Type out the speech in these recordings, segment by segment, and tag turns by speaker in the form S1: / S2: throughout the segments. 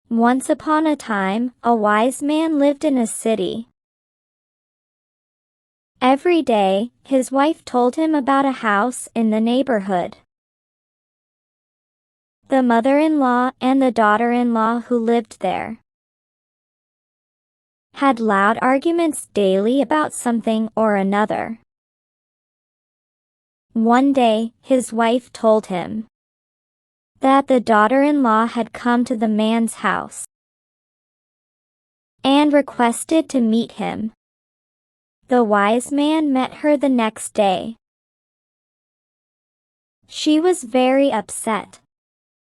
S1: Once upon a time, a wise man lived in a city. Every day, his wife told him about a house in the neighborhood. The mother-in-law and the daughter-in-law who lived there had loud arguments daily about something or another. One day, his wife told him that the daughter-in-law had come to the man's house and requested to meet him. The wise man met her the next day. She was very upset.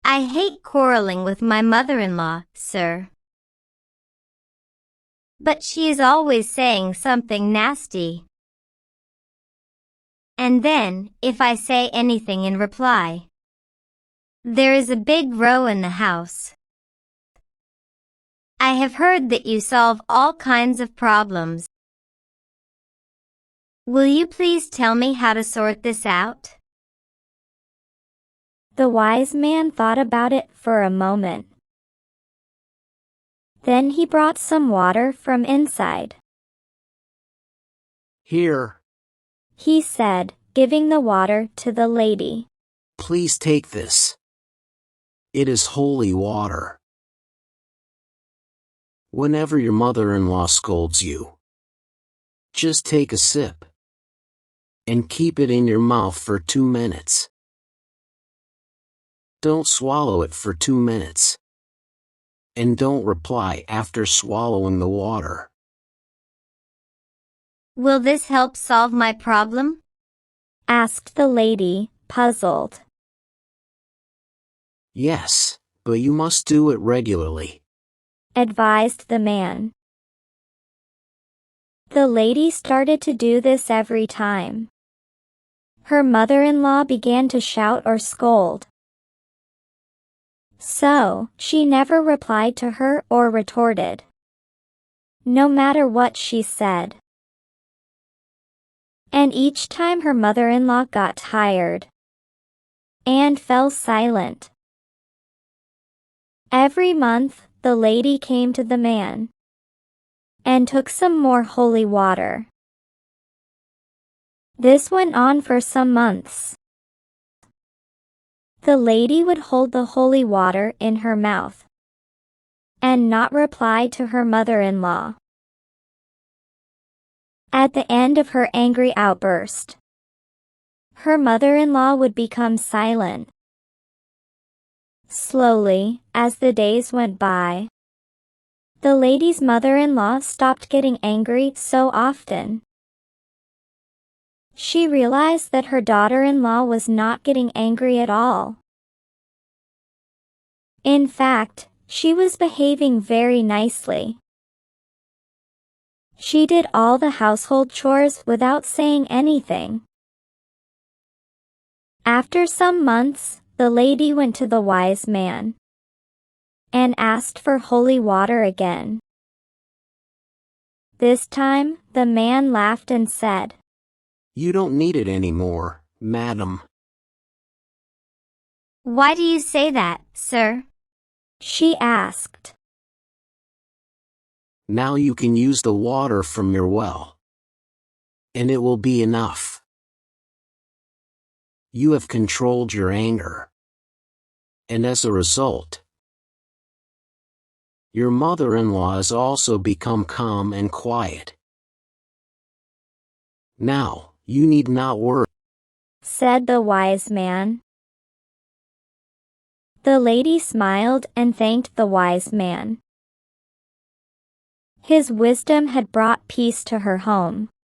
S2: "I hate quarreling with my mother-in-law, sir. But she is always saying something nasty. And then, if I say anything in reply, there is a big row in the house. I have heard that you solve all kinds of problems. Will you please tell me how to sort this out?"
S1: The wise man thought about it for a moment. Then he brought some water from inside.
S3: "Here,"
S1: he said, giving the water to the lady.
S3: "Please take this. It is holy water. Whenever your mother-in-law scolds you, just take a sip and keep it in your mouth for 2 minutes. Don't swallow it for 2 minutes. And don't reply after swallowing the water."
S2: "Will this help solve my problem?"
S1: asked the lady, puzzled.
S3: "Yes, but you must do it regularly,"
S1: advised the man. The lady started to do this every time. Her mother-in-law began to shout or scold. So, she never replied to her or retorted, no matter what she said. And each time her mother-in-law got tired and fell silent. Every month, the lady came to the man and took some more holy water. This went on for some months. The lady would hold the holy water in her mouth and not reply to her mother-in-law. At the end of her angry outburst, her mother-in-law would become silent. Slowly, as the days went by, the lady's mother-in-law stopped getting angry so often. She realized that her daughter-in-law was not getting angry at all. In fact, she was behaving very nicely. She did all the household chores without saying anything. After some months, the lady went to the wise man and asked for holy water again. This time, the man laughed and said,
S3: "You don't need it anymore, madam."
S2: "Why do you say that, sir?"
S1: she asked.
S3: "Now you can use the water from your well, and it will be enough. You have controlled your anger, and as a result, your mother-in-law has also become calm and quiet. Now, you need not worry,"
S1: said the wise man. The lady smiled and thanked the wise man. His wisdom had brought peace to her home.